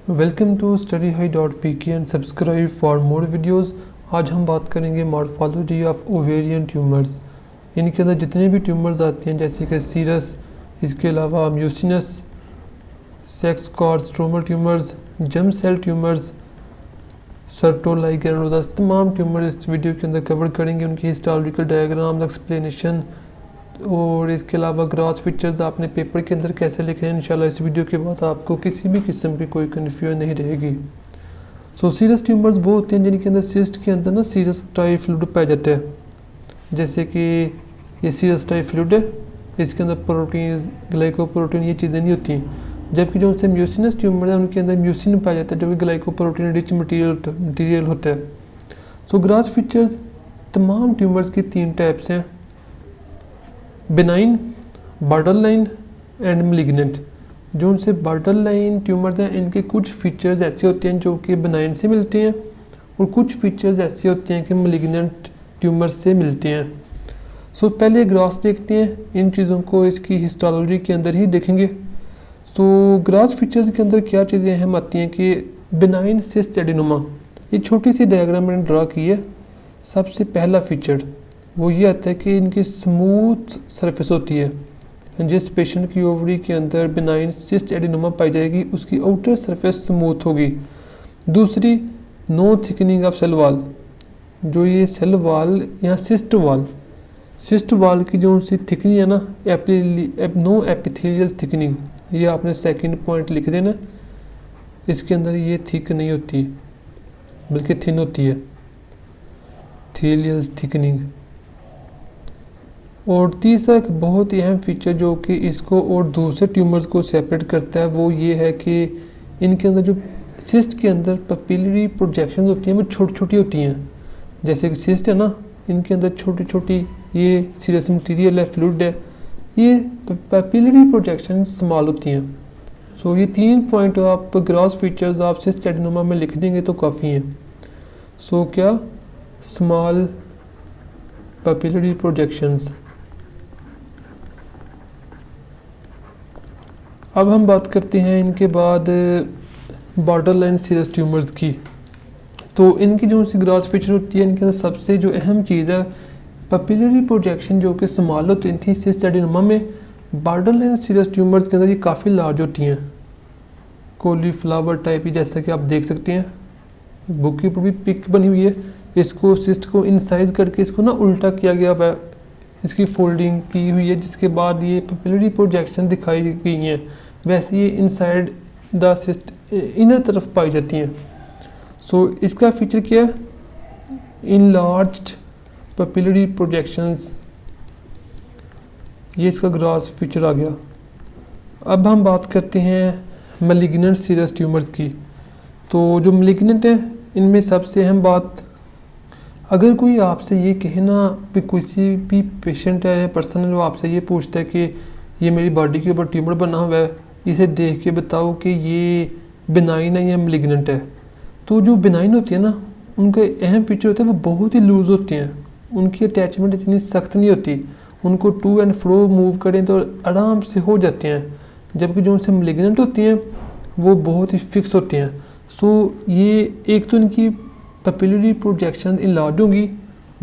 Welcome to studyhigh.pk and subscribe for more videos. आज हम बात करेंगे मॉर्फोलॉजी ऑफ ओवेरियन ट्यूमर्स। इनके अंदर जितने भी ट्यूमर्स आते हैं जैसे कि सीरस, इसके अलावा mucinous, sex cord stromal tumours, germ cell tumours, Sertoli granulosa, तमाम ट्यूमर इस वीडियो के अंदर कवर करेंगे। उनकी हिस्टोरिकल डायग्राम, एक्सप्लेनेशन और इसके अलावा ग्रास फीचर्स आपने पेपर के अंदर कैसे लिखे हैं। इंशाल्लाह इस वीडियो के बाद आपको किसी भी किस्म की कोई कन्फ्यूजन नहीं रहेगी। सीरस ट्यूमर्स वो होते हैं जिनके अंदर सिस्ट के अंदर ना सीरस टाइप फ्लूइड पाया जाता है। जैसे कि ये सीरस टाइप फ्लूइड है, इसके अंदर प्रोटीन, ग्लाइकोप्रोटीन ये चीज़ें नहीं होती। जबकि जो उनसे म्यूसिनस ट्यूमर है उनके अंदर म्यूसिन पाया जाता है जो कि ग्लाइकोप्रोटीन रिच मटीरियल होता है। ग्रास फीचर्स तमाम ट्यूमर्स की 3 टाइप्स हैं: benign, border line and malignant. जो उनसे बॉर्डर लाइन ट्यूमर्स हैं इनके कुछ फीचर्स ऐसे होते हैं जो कि बिनाइन से मिलते हैं और कुछ फीचर्स ऐसे होते हैं कि मलिग्नेंट ट्यूमर से मिलते हैं। पहले ग्रास देखते हैं, इन चीज़ों को इसकी हिस्टोलॉजी के अंदर ही देखेंगे। ग्रास फीचर्स के अंदर क्या चीज़ें अहम आती हैं कि बिनाइन सिस्ट एडिनोमा, ये छोटी सी डायग्राम मैंने ड्रा की है। सबसे पहला फीचर वो ये आता है कि इनकी स्मूथ सरफेस होती है। जिस पेशेंट की ओवरी के अंदर बिनाइन सिस्ट एडिनोमा पाई जाएगी उसकी आउटर सरफेस स्मूथ होगी। दूसरी, no thickening of cell wall. जो ये सेल वॉल या सिस्ट वॉल की जो उनकी थिकनिंग है ना, नो एपिथेलियल थिकनिंग, ये आपने सेकंड पॉइंट लिख देना। इसके अंदर ये थिक नहीं होती बल्कि थिन होती है, एपिथेलियल थिकनिंग। और तीसरा एक बहुत ही अहम फीचर जो कि इसको और दूसरे ट्यूमर्स को सेपरेट करता है वो ये है कि इनके अंदर जो सिस्ट के अंदर पपिलरी प्रोजेक्शंस होती हैं वो छोटी छोटी होती हैं। जैसे कि सिस्ट है ना, इनके अंदर छोटी छोटी ये सीरस मटीरियल है, फ्लूइड है, ये पपिलरी प्रोजेक्शन स्मॉल होती हैं। ये 3 पॉइंट आप gross features of cyst adenoma में लिख देंगे तो काफ़ी हैं। क्या स्मॉल पपिलरी प्रोजेक्शंस। अब हम बात करते हैं इनके बाद बॉर्डर लाइन सीरस ट्यूमर्स की। इनकी जो सी ग्रास फीचर होती है, इनके अंदर सबसे जो अहम चीज़ है पपिलरी प्रोजेक्शन जो कि स्मॉल होती थी सिस्ट एडिनोमा में, बॉर्डर लाइन सीरस ट्यूमर्स के अंदर ये काफ़ी लार्ज होती हैं, कॉलीफ्लावर टाइप ही, जैसा कि आप देख सकते हैं बुक के ऊपर भी पिक बनी हुई है। इसको सिस्ट को इनसाइज करके इसको ना उल्टा किया गया हुआ है, इसकी फोल्डिंग की हुई है, जिसके बाद ये पपिलरी प्रोजेक्शन दिखाई गई हैं। वैसे ये इनसाइड द सिस्ट इनर तरफ पाई जाती हैं। इसका फीचर क्या है? इनलार्ज्ड पपिलरी प्रोजेक्शंस, ये इसका ग्रास फीचर आ गया। अब हम बात करते हैं मैलिग्नेंट सीरस ट्यूमर्स की। जो मैलिग्नेंट है इनमें सबसे अहम बात, अगर कोई आपसे ये कहे ना कि किसी भी पेशेंट है या पर्सन है जो आपसे ये पूछता है कि ये मेरी बॉडी के ऊपर ट्यूमर बना हुआ है, इसे देख के बताओ कि ये बिनाइन है या मैलिग्नेंट है। जो बिनाइन होती है ना, उनका अहम फीचर होता है वो बहुत ही लूज़ होती हैं, उनकी अटैचमेंट इतनी सख्त नहीं होती, उनको टू एंड फ्रो मूव करें तो आराम से हो जाते हैं। जबकि जो उनसे मैलिग्नेंट होती हैं वो बहुत ही फिक्स होती हैं। ये एक तो इनकी पपिलरी प्रोजेक्शन इनलार्ज होंगी,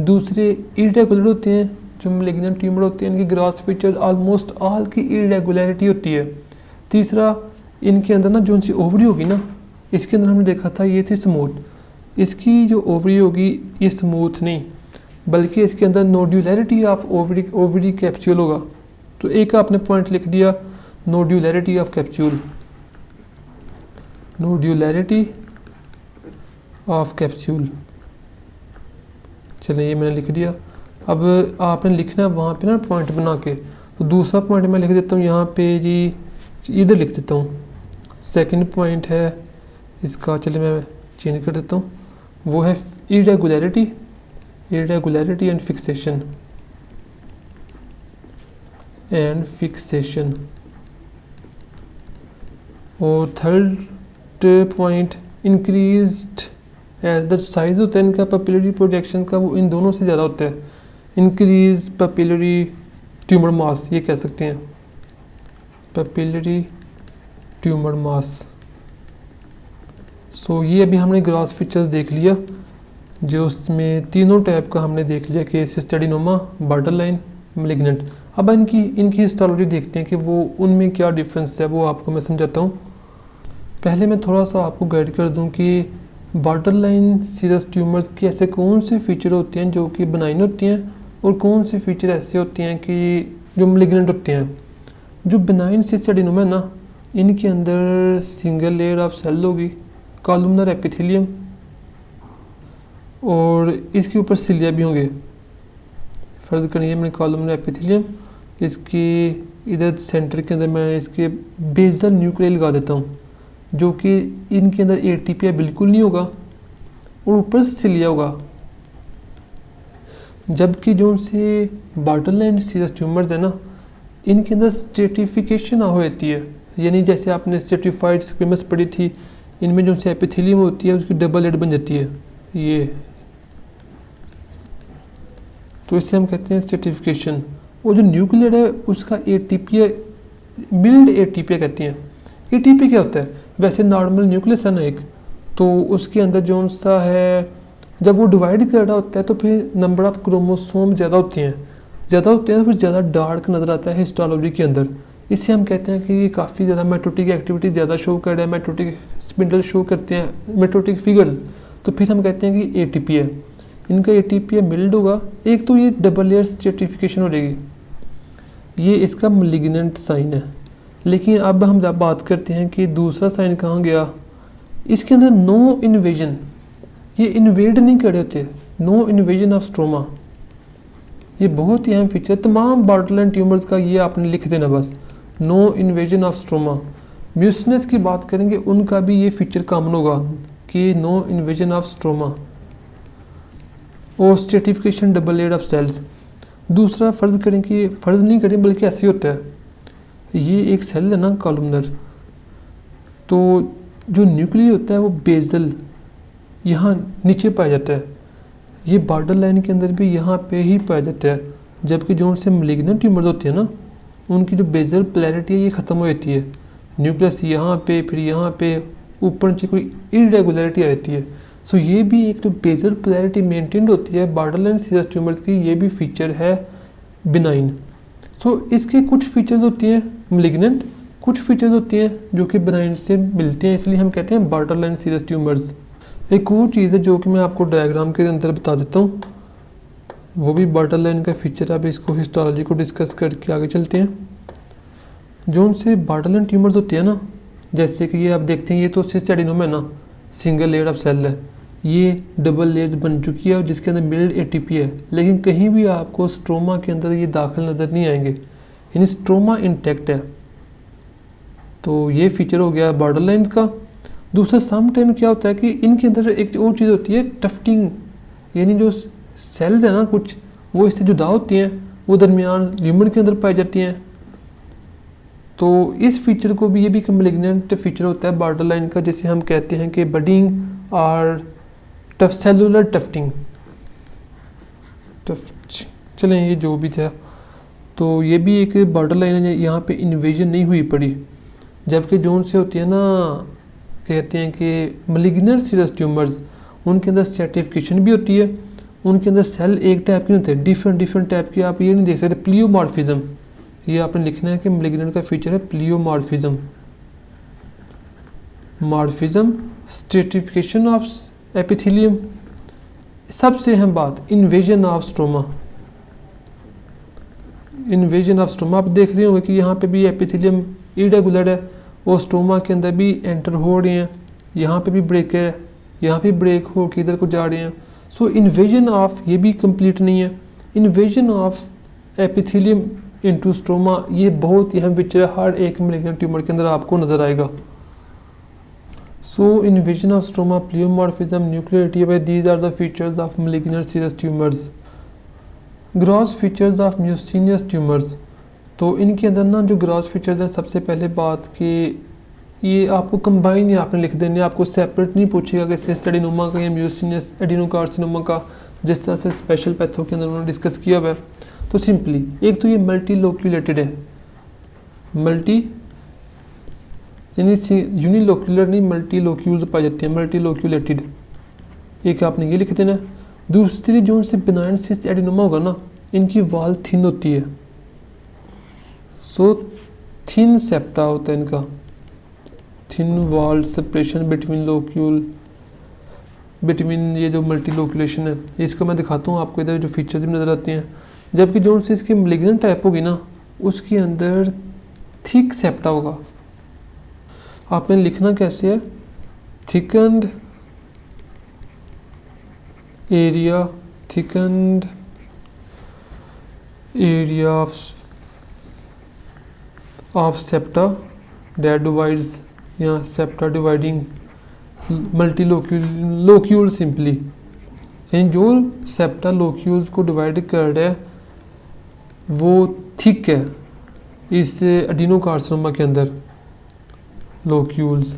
दूसरे इरेगुलर होते हैं। जो मैलिग्नेंट ट्यूमर होते हैं इनकी ग्रास फीचर ऑलमोस्ट ऑल की इरेगुलरिटी होती है। तीसरा, इनके अंदर ना जो उनकी ओवरी होगी ना, इसके अंदर हमने देखा था ये थी स्मूथ, इसकी जो ओवरी होगी ये स्मूथ नहीं बल्कि इसके अंदर नोड्यूलरिटी ऑफ ओवरी कैप्सूल होगा। एक आपने पॉइंट लिख दिया, नोड्यूलरिटी ऑफ कैप्सूल, नोड्यूलरिटी ऑफ कैप्सूल। चलिए ये मैंने लिख दिया। अब आपने लिखना है वहाँ पे ना पॉइंट बना के। दूसरा पॉइंट मैं लिख देता हूँ यहाँ पे जी, इधर लिख देता हूँ। सेकंड पॉइंट है इसका, चलिए मैं चेंज कर देता हूँ, वो है इरेगुलरिटी एंड फिक्सेशन। और third point, increased as the size होता है इनका पपिलरी प्रोजेक्शन का, वो इन दोनों से ज़्यादा होता है। इंक्रीज पपिलरी ट्यूमर मास, ये कह सकते हैं, papillary tumor mass। सो ये अभी हमने ग्रॉस फीचर्स देख लिया, जो उसमें तीनों टाइप का हमने देख लिया कि सिस्टेडिनोमा, बॉर्डर लाइन, मैलिग्नेंट। अब इनकी हिस्टोलॉजी देखते हैं कि वो उनमें क्या डिफरेंस है, वो आपको मैं समझाता हूँ। पहले मैं थोड़ा सा आपको गाइड कर दूँ कि बॉर्डर लाइन सीरस ट्यूमर्स के ऐसे कौन से फीचर होते हैं जो कि बनाइन होती हैं, और कौन से फीचर ऐसे होते हैं कि जो मैलिग्नेंट होते हैं। जो बनाइन सिस्टेडिनोमा है ना, इनके अंदर सिंगल लेयर ऑफ सेल होगी, कॉलमनर एपिथेलियम, और इसके ऊपर सिलिया भी होंगे। फ़र्ज़ करिए मैंने कॉलमनर एपिथेलियम, इसके इधर सेंटर के अंदर मैं इसके बेसल न्यूक्लियर लगा देता हूँ, जो कि इनके अंदर एटीपी बिल्कुल नहीं होगा, और ऊपर सिलिया होगा। जबकि जो से बॉर्डर लाइन सीरस ट्यूमर्स है ना, इनके अंदर स्ट्रेटिफिकेशन हो जाती है, यानी जैसे आपने स्ट्रेटिफाइड स्क्विमस पढ़ी थी, इनमें जो से एपिथेलियम होती है उसकी डबल लेड बन जाती है ये, तो इसे हम कहते हैं स्ट्रेटिफिकेशन। वो जो न्यूक्लियर है उसका एटीपी बिल्ड एटीपी कहते हैं। एटीपी क्या होता है? वैसे नॉर्मल न्यूक्लियस है ना एक, तो उसके अंदर जो सा है, जब वो डिवाइड कर रहा होता है तो फिर नंबर ऑफ क्रोमोसोम ज़्यादा होते हैं तो फिर ज़्यादा डार्क नज़र आता है हिस्टोलॉजी के अंदर। इससे हम कहते हैं कि ये काफ़ी ज़्यादा मेटोटिक एक्टिविटी ज़्यादा शो कर रहा है, मेटोटिक स्पिंडल शो करते हैं, मेटोटिक फिगर्स, तो फिर हम कहते हैं कि एटीपी है। इनका एटीपी मिल्ड होगा। एक तो ये डबल लेयर स्ट्रेटिफिकेशन हो जाएगी, ये इसका मैलिग्नेंट साइन है। लेकिन अब हम जब बात करते हैं कि दूसरा साइन कहाँ गया, इसके अंदर नो इन्वेजन, ये इन्वेड नहीं कर रहे होते, नो इन्वेजन ऑफ स्ट्रोमा। ये बहुत ही अहम फीचर तमाम बॉर्डरलाइन ट्यूमर्स का, ये आपने लिख देना बस, no invasion of stroma. Mucinous की बात करेंगे उनका भी ये फीचर कॉमन होगा कि नो इन्वेजन ऑफ स्ट्रोमा और stratification double layer of cells. दूसरा फ़र्ज़ करें कि फ़र्ज़ नहीं करें बल्कि ऐसे होता है, ये एक सेल है ना कॉलमनर, तो जो न्यूक्लियस होता है वो बेसल यहाँ नीचे पाया जाता है, ये बॉर्डर लाइन के अंदर भी यहाँ पे ही पाया जाता है। जबकि जो उनसे मैलिग्नेंट ट्यूमर्स होती है ना, उनकी जो बेसल पोलैरिटी है ये ख़त्म हो जाती है, न्यूक्लियस यहाँ पे, फिर यहाँ पे ऊपर नीचे कोई इरेगुलरिटी आ जाती है। सो ये भी एक जो बेसल पोलैरिटी मेंटेन्ड होती है बॉर्डर लाइन सीरस ट्यूमर्स की, ये भी फीचर है बिनाइन। सो इसके कुछ फीचर्स होती हैं मैलिग्नेंट, कुछ फीचर्स होती हैं जो कि बिनाइन से मिलते हैं, इसलिए हम कहते हैं बॉर्डर लाइन सीरस ट्यूमर्स। एक और चीज़ है जो कि मैं आपको डायग्राम के अंदर बता देता हूँ, वो भी बॉर्डर लाइन का फीचर है। अब इसको हिस्टोलॉजी को डिस्कस करके आगे चलते हैं। जो उनसे बॉर्डर लाइन ट्यूमर्स होती है ना, जैसे कि ये आप देखते हैं, ये तो सिस्टेडिनोमा है ना, सिंगल लेयर ऑफ सेल है, ये डबल लेयर्स बन चुकी है और जिसके अंदर मिल्ड एटीपी है, लेकिन कहीं भी आपको स्ट्रोमा के अंदर ये दाखिल नज़र नहीं आएंगे, यानी स्ट्रोमा इंटैक्ट है। तो ये फीचर हो गया बॉर्डर लाइन्स का। दूसरा सम टाइम क्या होता है कि इनके अंदर एक और चीज़ होती है टफ्टिंग, यानी जो सेल्स है ना कुछ वो इससे जुदा होती हैं, वो दरमियान ल्यूमन के अंदर पाई जाती हैं। तो इस फीचर को भी, ये भी एक मैलिग्नेंट फीचर होता है बॉर्डर लाइन का, जिसे हम कहते हैं कि बडिंग और सेलुलर टफ्टिंग। चलें ये जो भी था, तो ये भी एक बॉर्डर लाइन है, यहाँ पे इन्वेजन नहीं हुई पड़ी। जबकि जोन से होती है ना, कहते हैं कि मैलिग्नेंट सीरस ट्यूमर्स, उनके अंदर स्ट्रेटिफिकेशन भी होती है, उनके अंदर सेल एक टाइप के होते हैं, डिफरेंट टाइप के। आप ये नहीं देख सकते प्लियोमॉर्फिज्म, ये आपने लिखना है कि मैलिग्नेंट का फीचर है प्लियोमॉर्फिज्म। मॉर्फिज्म, स्ट्रेटिफिकेशन ऑफ एपिथेलियम, सबसे अहम बात invasion of stroma. Invasion of stroma आप देख रहे होंगे कि यहाँ पे भी एपिथेलियम इरेगुलर है और स्ट्रोमा के अंदर भी एंटर हो रहे हैं, यहाँ पे भी ब्रेक है, यहाँ पे ब्रेक हो के इधर को जा रहे हैं। सो इन्वेजन ऑफ, ये भी कंप्लीट नहीं है। Invasion of epithelium into stroma, ये बहुत ही अहम फीचर है, हर एक मैलिग्नेंट ट्यूमर के अंदर आपको नजर आएगा। So invasion of stroma, pleomorphism, nuclear atypia, these are the features of malignant serous tumours. Gross features of mucinous tumours, तो इनके अंदर ना जो ग्रॉस फीचर्स हैं, सबसे पहले बात कि ये आपको कंबाइन ही आपने लिख देने, आपको सेपरेट नहीं पूछेगा कि सिस्टेडिनोमा का या म्यूसिनियस एडिनोकार्सिनोमा का, जिस तरह से स्पेशल पैथो के अंदर उन्होंने डिस्कस किया हुआ है। तो सिंपली एक तो ये मल्टी लोक्यूलेटेड है, मल्टी यानी यूनिलोक्यूलर नहीं मल्टी लोक्यूल पाए जाते हैं, मल्टी लोक्यूलेटेड, एक आपने ये लिख देना। दूसरी जो उनसे बिनाइन सिस्ट एडिनोमा होगा ना, इनकी वाल थिन होती है, सो थिन सेप्टा होता है इनका, thin wall separation between locule, between ये जो मल्टी लोक्यूलेशन है, इसको मैं दिखाता हूँ आपको, इधर जो फीचर्स भी नज़र आते हैं। जबकि जो उनसे इसकी मैलिग्नेंट टाइप होगी ना, उसके अंदर थिक सेप्टा होगा। आपने लिखना कैसे है, thickened area, thickened area of septa that divides, या septa dividing multi locule simply, यानी जो सेप्टा लोक्यूल्स को डिवाइड कर रहा है वो थिक है इस एडिनोकार्सिनोमा के अंदर लोक्यूल्स।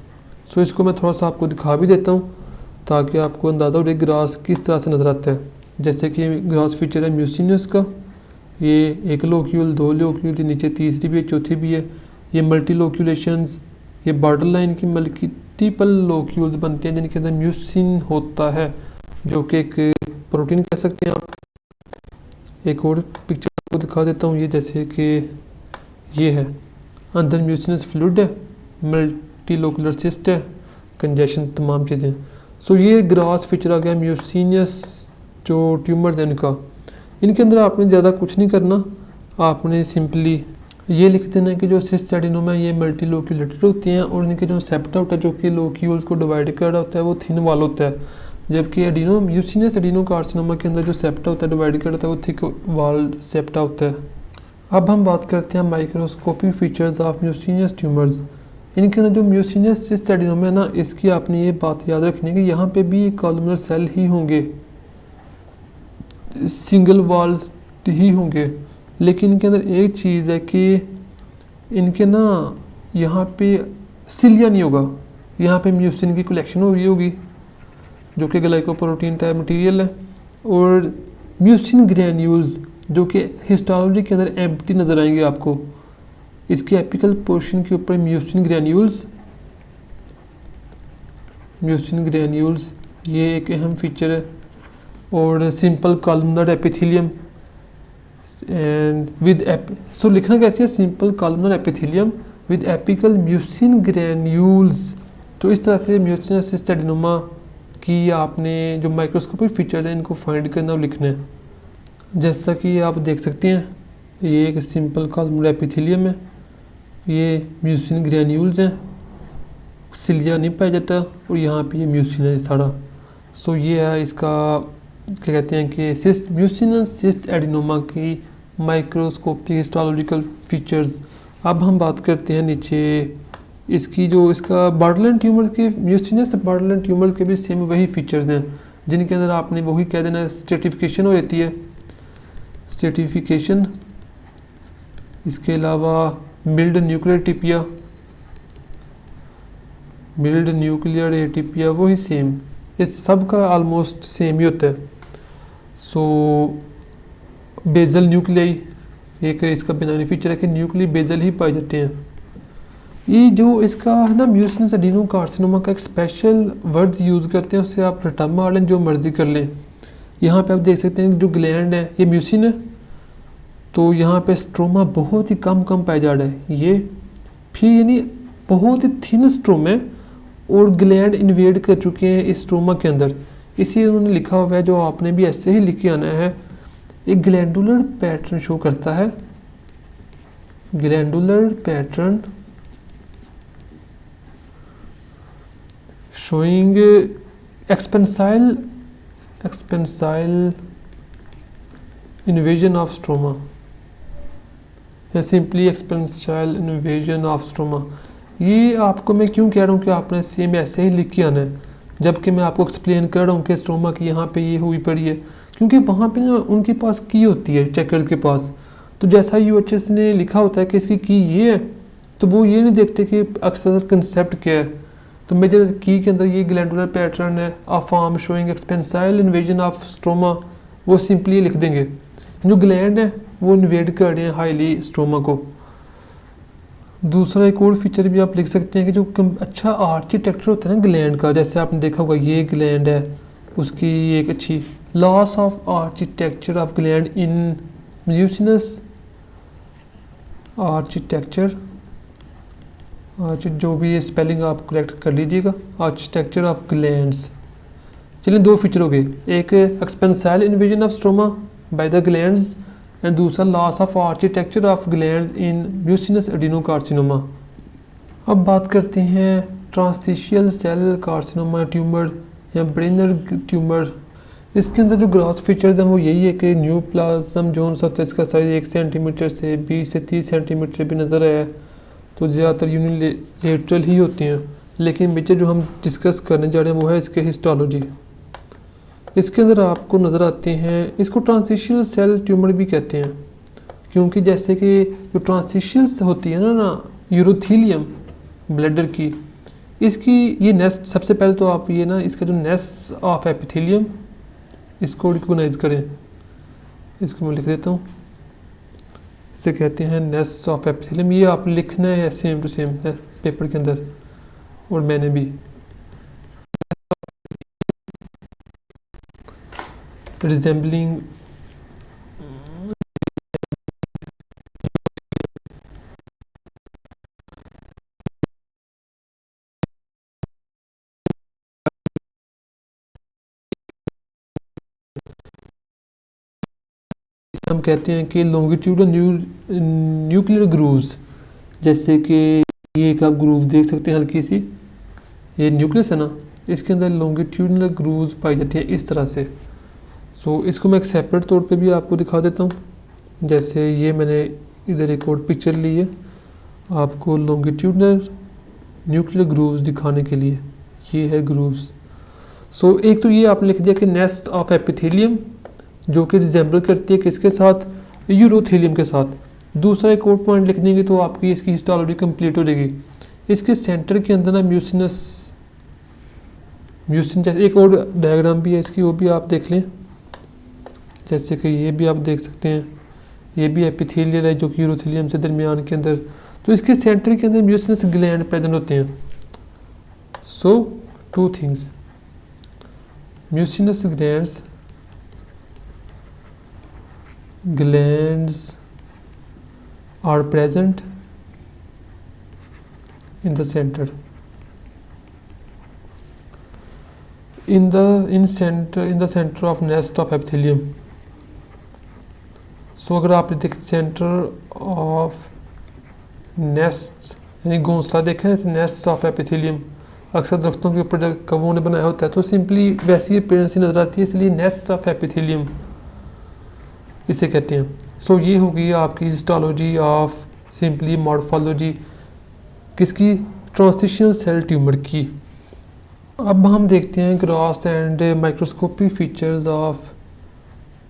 सो इसको मैं थोड़ा सा आपको दिखा भी देता हूँ ताकि आपको अंदाज़ा हो ग्रास किस तरह से नज़र आता है। जैसे कि ग्रास फीचर है म्यूसिनस का, ये एक लोक्यूल, दो लोक्यूल, नीचे तीसरी भी है, चौथी भी है। ये मल्टी लोक्यूलेशंस, ये बॉर्डर लाइन की मल्टीपल लोक्यूल्स बनते हैं जिनके अंदर म्यूसिन होता है, जो कि एक प्रोटीन कह सकते हैं आप। एक और पिक्चर आपको दिखा देता हूँ, ये जैसे कि ये है, अंदर म्यूसिनस फ्लूइड है, मल्टी लोकुलर सिस्ट है, कंजेशन, तमाम चीज़ें। सो ये ग्रास फीचर आ गया म्यूसिनियस जो ट्यूमर है इनका। इनके अंदर आपने ज़्यादा कुछ नहीं करना, आपने सिंपली ये लिख देना है कि जो सिस्ट एडिनोमा है ये मल्टी लोक्यूलेटेड होती हैं और इनके जो सेप्टा होता है जो कि लोक्यूल्स को डिवाइड कर रहा होता है वो थिन वाल होता है, जबकि म्यूसिनियस एडिनोकार्सिनोमा के अंदर जो सेप्टा होता है डिवाइड कर रहा है वो थिक वाल सेप्टा होता है। अब हम बात करते हैं microscopic features of mucinous tumours. इनके अंदर जो म्यूसिनियस सिस्ट एडिनोमा है ना, इसकी आपने ये बात याद रखनी है कि यहाँ पे भी कॉलमनर सेल ही होंगे, सिंगल वॉल ही होंगे, लेकिन इनके अंदर एक चीज़ है कि इनके ना यहाँ पे सिलिया नहीं होगा, यहाँ पे म्यूसिन की कलेक्शन हुई होगी जो कि ग्लाइकोप्रोटीन टाइप मटेरियल है, और म्यूसिन ग्रैन्यूल्स जो कि हिस्टोलॉजी के अंदर एम्प्टी नज़र आएंगे आपको। इसके एपिकल पोर्शन के ऊपर म्यूसिन ग्रैन्यूल्स ये एक अहम फीचर है, और simple columnar epithelium and with so लिखना कैसे है, simple columnar epithelium with apical mucin granules. तो इस तरह से म्यूसिनस सिस्ट एडिनोमा की आपने जो माइक्रोस्कोपिक फीचर है इनको फाइंड करना और लिखना है। जैसा कि आप देख सकते हैं, ये एक सिंपल कॉलमनर एपिथेलियम है, ये म्यूसिन ग्रैन्यूल्स हैं, सिलिया नहीं पाया जाता, और यहाँ पे ये म्यूसिन है सारा। सो ये है इसका क्या कहते हैं कि म्यूसिनस सिस्ट एडिनोमा की माइक्रोस्कोपिक हिस्टोलॉजिकल फीचर्स। अब हम बात करते हैं नीचे इसकी जो इसका बॉर्डरलाइन ट्यूमर्स के, म्यूसिनस बॉर्डरलाइन ट्यूमर्स के भी सेम वही फीचर्स हैं जिनके अंदर आपने वही कह देना स्ट्रेटिफिकेशन हो जाती है, स्ट्रेटिफिकेशन। इसके अलावा मिल्ड न्यूक्लियर एटिपिया वही सेम, इस सब का ऑलमोस्ट सेम ही होता है। सो बेजल न्यूक्लियाई एक इसका बिनानी फीचर है कि न्यूक्लियर बेजल ही पाए जाते हैं। ये जो इसका है ना म्यूसिनस एडिनोकार्सिनोमा का एक स्पेशल वर्ड यूज़ करते हैं, उससे आप रटा मार लें जो मर्जी कर लें। यहाँ पे आप देख सकते हैं जो ग्लैंड है ये म्यूसिन है, तो यहाँ पे स्ट्रोमा बहुत ही कम पाया जा रहा है ये, फिर यानी बहुत ही थिन स्ट्रोमा है और ग्लैंड इन्वेड कर चुके हैं इस स्ट्रोमा के अंदर। इसी उन्होंने लिखा हुआ है जो आपने भी ऐसे ही लिख के आना है, एक ग्लैंडुलर पैटर्न शो करता है, glandular pattern showing expansile invasion of stroma, या simply expansile invasion of stroma. ये आपको मैं क्यों कह रहा हूँ कि आपने सेम ऐसे ही लिख के आना है, जबकि मैं आपको एक्सप्लेन कर रहा हूँ कि स्ट्रोमा की यहाँ पे ये हुई पड़ी है, क्योंकि वहाँ पे ना उनके पास की होती है चेकर के पास। तो जैसा यूएचएस ने लिखा होता है कि इसकी की ये है, तो वो ये नहीं देखते कि अक्सर कंसेप्ट क्या है। तो मेजर की के अंदर ये ग्लैंडुलर पैटर्न है, a form showing expansile invasion of stroma, वो सिंपली लिख देंगे। जो ग्लैंड है वो इन्वेड कर रहे हैं हाईली स्ट्रोमा को, दूसरा एक और फीचर भी आप लिख सकते हैं कि जो अच्छा आर्किटेक्चर होता है ना ग्लैंड का, जैसे आपने देखा होगा ये ग्लैंड है, उसकी एक अच्छी loss of architecture of gland in mucinous architecture, जो भी ये स्पेलिंग आप करेक्ट कर लीजिएगा, आर्किटेक्चर ऑफ ग्लैंड्स। चलिए दो फीचर हो गए, एक expansile invasion of stroma by the glands and दूसरा loss of architecture of glands in mucinous adenocarcinoma. अब बात करते हैं ट्रांसटिशियल सेल कार्सिनोमा ट्यूमर या ब्रेनर ट्यूमर। इसके अंदर जो ग्रॉस फीचर्स हैं वो यही है कि न्यू प्लाज्म जोन होता है, इसका साइज़ 1 सेंटीमीटर से 20 से 30 सेंटीमीटर भी नज़र आया है, तो ज़्यादातर यूनिलेटरल ही होती हैं। लेकिन मेजर जो हम डिस्कस करने जा रहे हैं वो है इसके हिस्टोलॉजी। इसके अंदर आपको नज़र आते हैं, इसको ट्रांसटिशियल सेल ट्यूमर भी कहते हैं, क्योंकि जैसे कि जो ट्रांसटिशियल्स होती है ना यूरोथीलियम ब्लैडर की, इसकी ये नेस्ट, सबसे पहले तो आप ये ना इसका जो नेस्ट ऑफ एपिथेलियम इसको रिकोगनाइज करें। इसको मैं लिख देता हूँ, इसे कहते हैं नेस्ट ऑफ एपिथेलियम। ये आप लिखना है सेम टू सेम है पेपर के अंदर, और मैंने भी रिजेंबलिंग हम कहते हैं कि लॉन्गिट्यूडल न्यूक्लियर ग्रूव्स, जैसे कि ये एक आप ग्रूव देख सकते हैं हल्की सी, ये न्यूक्लियस है ना, इसके अंदर लॉन्गिट्यूडल ग्रूव्स पाई जाती है इस तरह से। सो इसको मैं एक सेपरेट तौर पे भी आपको दिखा देता हूँ। जैसे ये मैंने इधर एक और पिक्चर ली है आपको लॉन्गिट्यूडल न्यूक्लियर ग्रूव्स दिखाने के लिए, ये है ग्रूव्स। सो एक तो ये आपने लिख दिया कि नेस्ट ऑफ एपिथेलियम, जो कि रिजेंबल करती है किसके साथ, यूरोथेलियम के साथ। दूसरा एक और पॉइंट लिख देंगे तो आपकी इसकी हिस्टोलॉजी कंप्लीट हो जाएगी। इसके सेंटर के अंदर ना म्यूसिन जैसे एक और डायग्राम भी है इसकी, वो भी आप देख लें। जैसे कि ये भी आप देख सकते हैं, ये भी एपिथेलियल है जो कि यूरोथेलियम से दरमियान के अंदर, तो इसके सेंटर के अंदर म्यूसिनस ग्लैंड प्रेजेंट होते हैं। So two things, mucinous glands are present in the center in the center of nest of epithelium. So अगर आप देखें सेंटर ऑफ नेस्ट यानी घोंसला देखें जैसे नेस्ट ऑफ एपिथेलियम, अक्सर दरख्तों के ऊपर कवों ने बनाया होता है, तो सिंपली वैसी अपीयरेंस नज़र आती है, इसलिए नेस्ट ऑफ एपिथेलियम इसे कहते हैं। सो ये होगी आपकी हिस्टोलॉजी ऑफ सिंपली मॉर्फोलॉजी किसकी, ट्रांसटिशियल सेल ट्यूमर की। अब हम देखते हैं gross and microscopic features of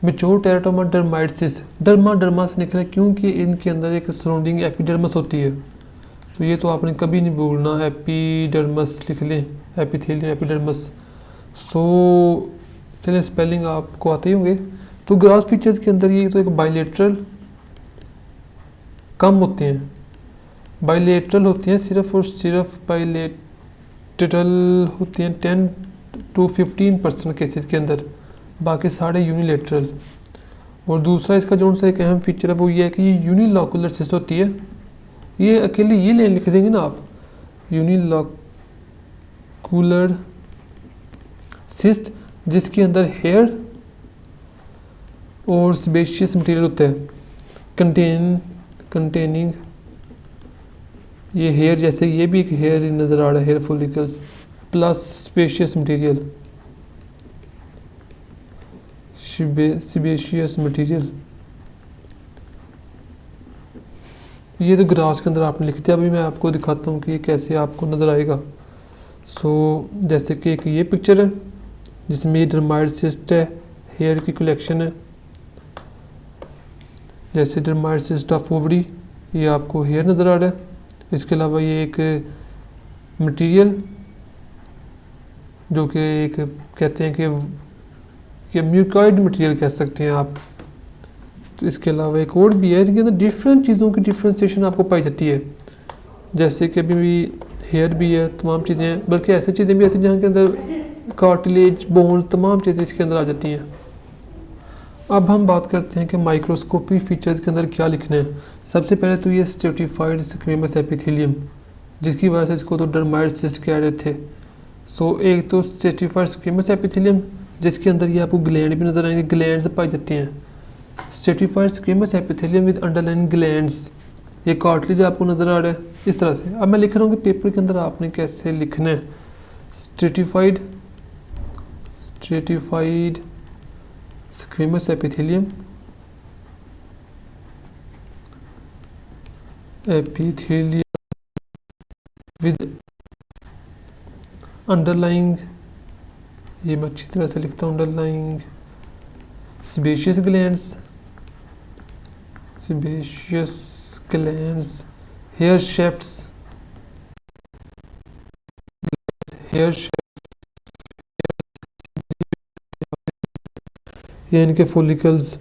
mature teratoma dermoid cyst. Derma से निकले क्योंकि इनके अंदर एक सराउंडिंग एपिडर्मस होती है, तो ये तो आपने कभी नहीं भूलना, एपिडर्मस लिख लें, एपिथेलियम एपिडर्मस। सो चलिए स्पेलिंग आपको आते ही होंगे। तो ग्रॉस फीचर्स के अंदर ये तो एक बाइलेटरल कम होते हैं, बाइलेटरल होती हैं सिर्फ और सिर्फ बाइलेटरल होती हैं 10 to 15% केसेस के अंदर, बाकी सारे यूनिलेटरल। और दूसरा इसका जो सा एक अहम फीचर है वो ये है कि ये यूनिलॉकुलर सिस्ट होती है। ये अकेले ये लेन लिख देंगे ना आप, यूनिलॉकुलर सिस्ट, जिसके अंदर हेयर और स्पेशियस मटेरियल होता है कंटेनिंग ये हेयर, जैसे ये भी एक हेयर नज़र आ रहा है, hair follicles plus sebaceous material, sebaceous material. ये तो ग्रास के अंदर आपने लिख दिया, अभी मैं आपको दिखाता हूँ कि ये कैसे आपको नज़र आएगा। सो जैसे कि एक ये पिक्चर है जिसमें ये डर्माइड सिस्ट है, हेयर की कलेक्शन है, जैसे डर्माइड सिस्ट ऑफ ओवरी, ये आपको हेयर नज़र आ रहा है। इसके अलावा ये एक मटेरियल जो कि एक कहते हैं कि म्यूकॉइड मटेरियल कह सकते हैं आप। तो इसके अलावा एक और भी है जिसके अंदर डिफरेंट चीज़ों की डिफ्रेंसिएशन आपको पाई जाती है। जैसे कि अभी भी हेयर भी है, तमाम चीज़ें हैं, बल्कि ऐसी चीज़ें भी आती हैं जहाँ के अंदर कार्टिलेज, बोन्स, तमाम चीज़ें इसके अंदर आ जाती हैं। अब हम बात करते हैं कि माइक्रोस्कोपी फीचर्स के अंदर क्या लिखना है। सबसे पहले तो ये स्ट्रेटिफाइड स्क्वेमस एपिथेलियम, जिसकी वजह से इसको तो डर्माइड सिस्ट कह रहे थे। सो एक तो स्ट्रेटिफाइड स्क्वेमस एपिथेलियम, जिसके अंदर ये आपको ग्लैंड भी नजर आएंगे, ग्लैंड्स पाए जाते हैं। Stratified squamous epithelium with underline glands, ये कार्टिलेज आपको नज़र आ रहा है इस तरह से। अब मैं लिख रहा हूँ कि पेपर के अंदर आपने कैसे लिखना है। Stratified squamous epithelium with underlying, ये मैं अच्छी तरह से लिखता हूँ, underlying sebaceous glands, hair shafts, ये इनके फॉलिकल्स।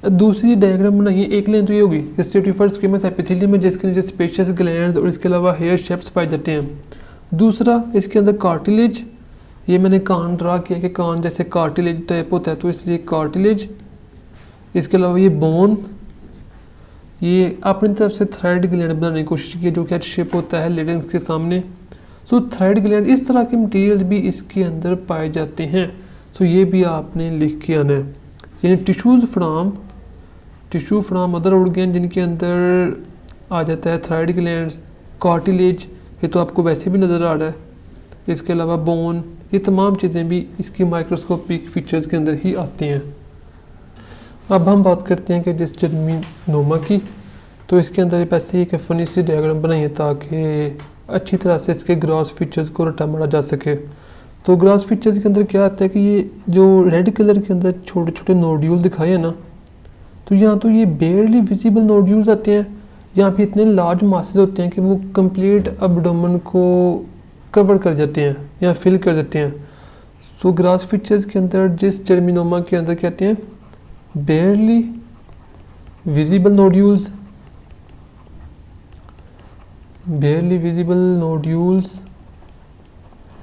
दूसरी डायग्राम बनाइए, एक लाइन तो ये होगी स्ट्रेटिफाइड स्क्वेमस एपिथेलियम में, जिसके नीचे स्पेशियस ग्लैंड्स और इसके अलावा हेयर शेफ्ट्स पाए जाते हैं। दूसरा इसके अंदर कार्टिलेज, ये मैंने कान ड्रा किया कि कान जैसे कार्टिलेज टाइप होता है तो इसलिए कार्टिलेज। इसके अलावा ये बोन, ये अपनी तरफ से थ्रेड ग्लैंड बनाने की कोशिश की जो कि एच शेप होता है लेडिंग्स के सामने। सो थ्रेड ग्लैंड, इस तरह के मटेरियल भी इसके अंदर पाए जाते हैं। सो ये भी आपने लिख के आना है। यानी टिश्यूज़ फ्राम अदर ऑर्गन, जिनके अंदर आ जाता है थ्रेड ग्लैंड्स, कार्टिलेज, ये तो आपको वैसे भी नज़र आ रहा है। इसके अलावा बोन, ये तमाम चीज़ें भी इसकी माइक्रोस्कोपिक फीचर्स के अंदर ही आती हैं। अब हम बात करते हैं कि डिस जर्मिनोमा की। तो इसके अंदर वैसे एक फनी सी डायग्राम बनाई है ताकि अच्छी तरह से इसके ग्रॉस फीचर्स को रटा मारा जा सके। तो ग्रॉस फीचर्स के अंदर क्या आता है कि ये जो रेड कलर के अंदर छोटे छोटे नोड्यूल दिखाए हैं ना, तो यहाँ तो ये बेयरली विजिबल नोड्यूल्स आते हैं। यहाँ पे इतने लार्ज मासेस होते हैं कि वो कंप्लीट एब्डोमेन को कवर कर जाते हैं या फिल कर देते हैं। सो ग्रॉस फीचर्स के अंदर डिस जर्मिनोमा के अंदर कहते हैं बेयरली विजिबल नोड्यूल्स,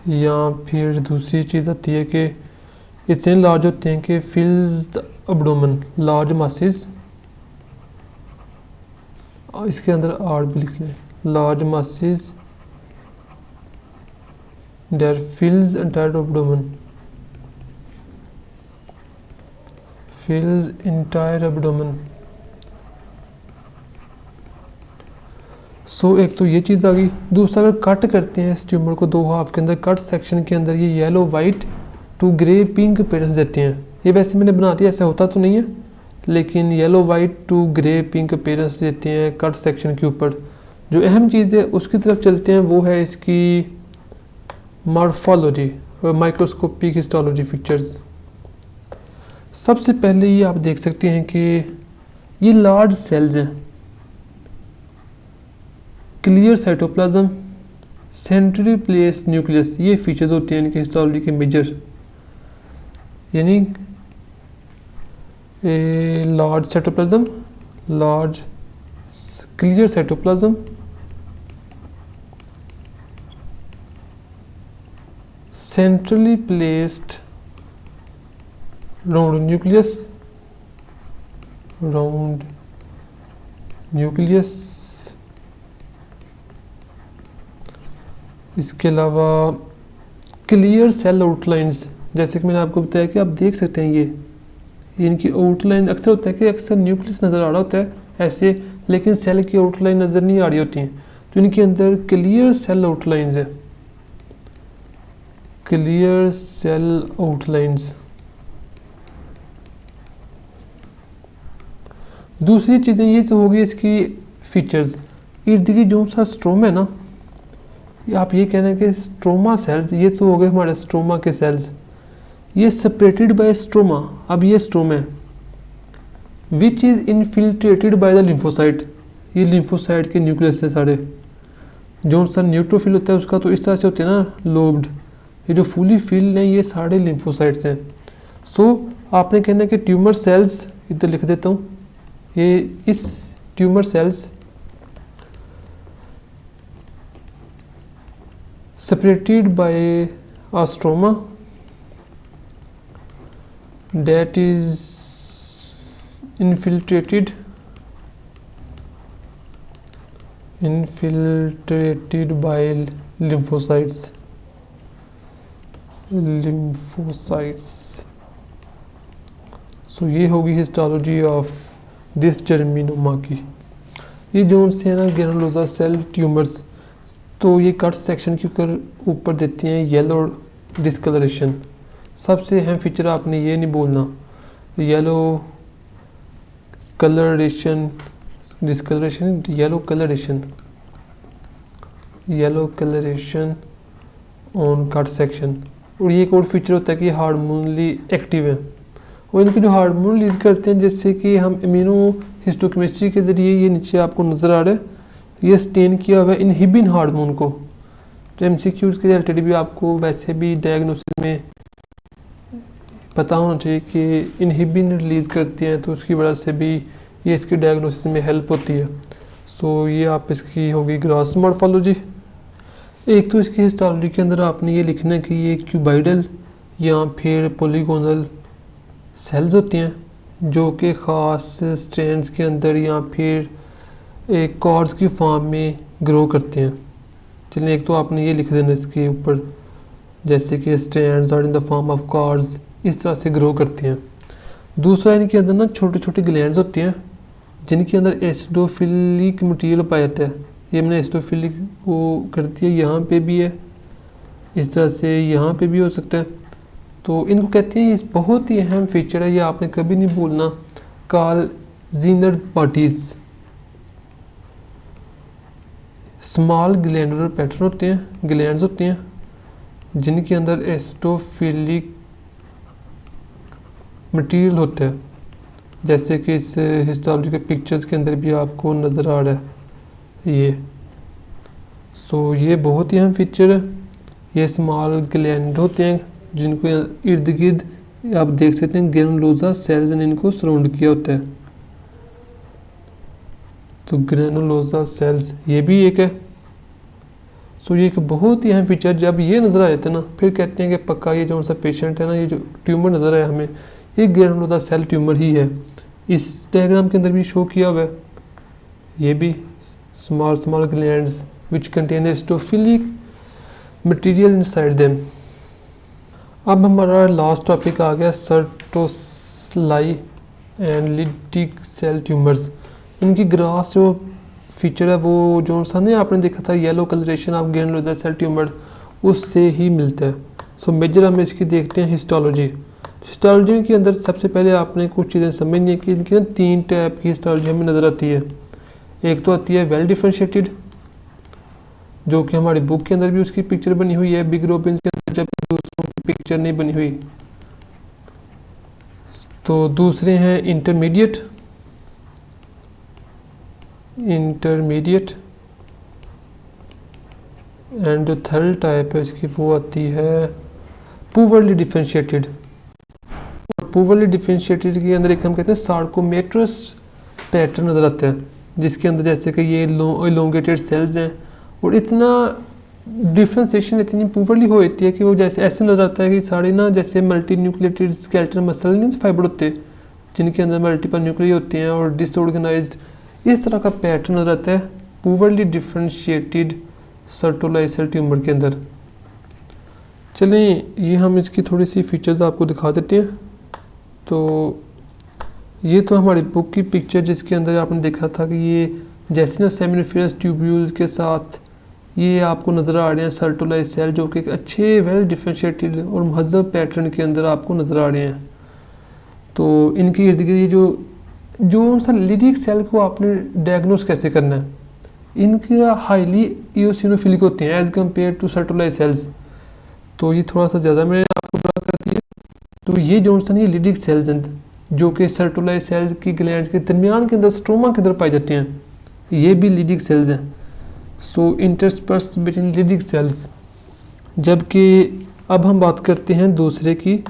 या फिर दूसरी चीज़ आती है कि इतने लार्ज होते हैं कि fills the abdomen, large masses, इसके अंदर आर भी लिख लें, large masses there fills entire abdomen, fills entire abdomen. So एक तो ये चीज़ आ गई। दूसरा, अगर कट करते हैं इस ट्यूमर को दो हाफ के अंदर, कट सेक्शन के अंदर ये yellow white to grey pink patterns देते हैं। ये वैसे मैंने बना दिया, ऐसा होता तो नहीं है, लेकिन yellow white to grey pink patterns देते हैं कट सेक्शन के ऊपर। जो अहम चीज़ है उसकी तरफ चलते हैं, वो है इसकी मॉर्फोलॉजी और माइक्रोस्कोपिक हिस्टोलॉजी फीचर्स। सबसे पहले ये आप देख सकते हैं कि ये लार्ज सेल्स हैं, clear cytoplasm, centrally place nucleus, ये फीचर्स होते हैं इनके हिस्टोलॉजी के मेजर। यानी large cytoplasm, large clear cytoplasm, centrally placed round nucleus. इसके अलावा क्लियर सेल आउटलाइंस, जैसे कि मैंने आपको बताया कि आप देख सकते हैं ये इनकी आउटलाइन अक्सर होता है कि अक्सर न्यूक्लियस नज़र आ रहा होता है ऐसे, लेकिन सेल की आउटलाइन नज़र नहीं आ रही होती हैं। तो इनके अंदर क्लियर सेल आउटलाइंस है, क्लियर सेल आउटलाइंस। दूसरी चीज़ें ये तो होगी इसकी फीचर्स। इर्द गिर्द जो सा स्ट्रोमा है ना, आप ये कह रहे हैं कि स्ट्रोमा सेल्स, ये तो हो गए हमारे स्ट्रोमा के सेल्स, ये सेपरेटेड बाय स्ट्रोमा। अब ये स्ट्रोमा है which is infiltrated by the lymphocyte, ये लिम्फोसाइट के न्यूक्लियस है सारे। जो सा न्यूट्रोफिल होता है उसका तो इस तरह से होते हैं ना लोब्ड, ये जो फुली फिल हैं ये सारे लिम्फोसाइट्स हैं। सो आपने कहना है कि ट्यूमर सेल्स, इधर लिख देता हूँ, ये इस tumour cells separated by a stroma that is infiltrated by lymphocytes। सो ये होगी हिस्टोलॉजी ऑफ डिस जर्मिनोमा की। ये जो से है ना ग्रेनुलोसा सेल ट्यूमर्स, तो ये कट सेक्शन के ऊपर देती हैं येलो डिस्कलरेशन। सबसे अहम फीचर आपने ये नहीं बोलना, yellow colouration, discolouration, yellow colouration on cut section. और ये एक और फीचर होता है कि हार्मोनली एक्टिव है, और इनके जो हार्मोन रिलीज करते हैं, जैसे कि हम इम्यूनो हिस्टोकेमिस्ट्री के ज़रिए, ये नीचे आपको नज़र आ रहा है, ये स्टेन किया हुआ है इनहिबिन हार्मोन को। तो एमसीक्यूज़ के रिलेटेड भी आपको वैसे भी डायग्नोसिस में पता होना चाहिए कि इनहिबिन रिलीज़ करती हैं, तो उसकी वजह से भी ये इसकी डायग्नोसिस में हेल्प होती है। सो ये आप इसकी होगी ग्रॉस मॉर्फोलॉजी। एक तो इसकी हिस्टोलॉजी के अंदर आपने ये लिखना है कि ये क्यूबाइडल या फिर पॉलीगोनल सेल्स होती हैं जो कि ख़ास स्ट्रैंड्स के अंदर या फिर एक कॉर्ड्स की फॉर्म में ग्रो करते हैं। चलिए एक तो आपने ये लिख देना इसके ऊपर, जैसे कि strands are in the form of cords, इस तरह से ग्रो करती हैं। दूसरा इनके अंदर ना छोटे छोटे ग्लैंड्स होती हैं जिनके अंदर एसिडोफिलिक मटेरियल पाया जाता है। ये मैंने एसिडोफिलिक को कर दिया, यहाँ पे भी है, इस तरह से यहाँ पे भी हो सकता है। तो इनको कहते हैं, इस बहुत ही अहम फीचर है, ये आपने कभी नहीं भूलना, Call Exner bodies. Small glandular pattern होते हैं, ग्लैंड्स होते हैं जिनके अंदर एसिडोफिलिक मटेरियल होता है, जैसे कि इस हिस्टोलॉजी के पिक्चर्स के अंदर भी आपको नज़र आ रहा है ये। सो ये बहुत ही अहम फीचर है। ये स्मॉल ग्लैंड होते हैं जिनको इर्द गिर्द आप देख सकते हैं ग्रेनुलोसा सेल्स ने इनको सराउंड किया होता है। तो ग्रेनुलोसा सेल्स ये भी एक है। सो ये एक बहुत ही अहम फीचर, जब ये नज़र आ जाता है ना, फिर कहते हैं कि पक्का ये जो सा पेशेंट है ना, ये जो ट्यूमर नज़र आया हमें, ये ग्रेनुलोसा सेल ट्यूमर ही है। इस डायग्राम के अंदर भी शो किया हुआ है, ये भी small glands which contain acidophilic material inside them. अब हमारा लास्ट टॉपिक आ गया Sertoli and Leydig cell tumours. इनकी ग्रास जो फीचर है वो जो सा नहीं आपने देखा था yellow colouration of granulosa cell tumour, उससे ही मिलता है। सो मेजर हम इसकी देखते हैं हिस्टोलॉजी। हिस्टोलॉजी के अंदर सबसे पहले आपने कुछ चीज़ें समझनी है कि इनकी ना 3 टाइप की हिस्टोलॉजी हमें नज़र आती है। एक तो आती है वेल डिफरेंशिएटेड, जो कि हमारी बुक के अंदर भी उसकी पिक्चर बनी हुई है, बिग रोबिन के अंदर, जब दूसरों की पिक्चर नहीं बनी हुई। तो दूसरे हैं इंटरमीडिएट एंड जो थर्ड टाइप है इसकी वो आती है पुअरली डिफरेंशिएटेड। पुअरली डिफरेंशिएटेड के अंदर एक हम कहते हैं सार्कोमेट्रस पैटर्न नज़र आता है, जिसके अंदर जैसे कि ये इलोंगेटेड सेल्स हैं, और इतना डिफ्रेंसिएशन इतनी पुअरली हो जाती है कि वो जैसे ऐसे नज़र आता है कि सारे ना जैसे मल्टी न्यूक्लिएटेड स्केलेटल मसल नहीं फाइबर होते हैं जिनके अंदर मल्टीपल न्यूक्लिया होते हैं और डिसऑर्गेनाइज्ड, इस तरह का पैटर्न नज़र आता है पुअरली डिफरेंशिएटेड सर्टोलाई सेल ट्यूमर के अंदर। चलें ये हम इसकी थोड़ी सी फीचर्स आपको दिखा देते हैं। तो ये तो हमारी बुक की पिक्चर जिसके अंदर आपने देखा था कि ये जैसे ना सेमिनिफेरस ट्यूब्यूल्स के साथ ये आपको नज़र आ रहे हैं सर्टोलाई सेल, जो कि एक अच्छे वेल डिफरेंशिएटेड और महज़ब पैटर्न के अंदर आपको नज़र आ रहे हैं। तो इनके इर्द गिर्द जो सा लिडिक सेल को आपने डायग्नोस कैसे करना है, इनके हाईली इओसिनोफिलिक होते हैं एज़ कम्पेयर टू सर्टोलाई सेल्स। तो ये थोड़ा सा ज़्यादा मैंने आपको ड्रा कर दिया। तो ये जो सा नहीं लिडिक सेल्स हैं जो कि सर्टोलाई सेल की ग्लैंड्स के दरमियान के अंदर स्ट्रोमा के अंदर पाई जाती हैं, ये भी लिडिक सेल्स हैं। सो इंटरस्पर्स बिटवीन लिडिक सेल्स। जबकि अब हम बात करते हैं दूसरे की,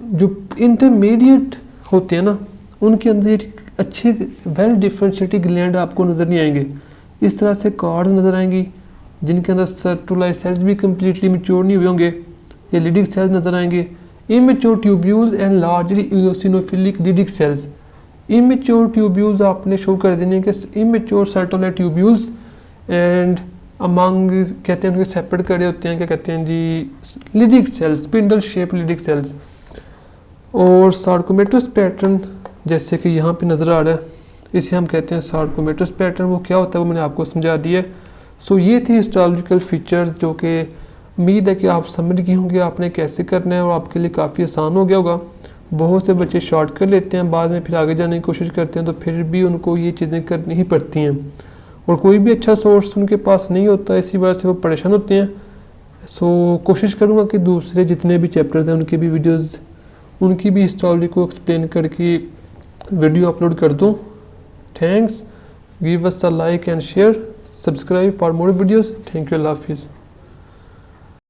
जो इंटरमीडिएट होते हैं ना, उनके अंदर अच्छे वेल डिफरेंशिएटेड ग्लैंड आपको नज़र नहीं आएंगे। इस तरह से कॉर्ड्स नज़र आएंगी जिनके अंदर सर्टोलाइट सेल्स भी कम्प्लीटली मेच्योर नहीं हुए होंगे, ये लिडिक सेल्स नज़र आएंगे। Immature tubules and largely eosinophilic Leydig cells. Immature tubules आपने शो कर देने कि इमेच्योर सर्टोलाइट ट्यूब्यूल्स एंड अमंग कहते हैं उनके सेपरेट करे होते हैं, क्या कहते हैं जी, Leydig cells, spindle shape Leydig cells. और सार्कोमेटस पैटर्न जैसे कि यहाँ पे नज़र आ रहा है, इसे हम कहते हैं सार्कोमेटस पैटर्न। वो क्या होता है वो मैंने आपको समझा दिया है। सो ये थी हिस्टोलॉजिकल फीचर्स जो कि उम्मीद है कि आप समझ गए होंगे आपने कैसे करना है और आपके लिए काफ़ी आसान हो गया होगा। बहुत से बच्चे शॉर्ट कर लेते हैं, बाद में फिर आगे जाने की कोशिश करते हैं, तो फिर भी उनको ये चीज़ें करनी ही पड़ती हैं और कोई भी अच्छा सोर्स उनके पास नहीं होता, इसी वजह से वो परेशान होते हैं। सो कोशिश करूँगा कि दूसरे जितने भी चैप्टर्स हैं उनकी भी वीडियोज़, उनकी भी हिस्टोरी को एक्सप्लेन करके वीडियो अपलोड कर दूँ। Thanks, give us a like and share, subscribe for more videos. Thank you, Allah हाफिज़।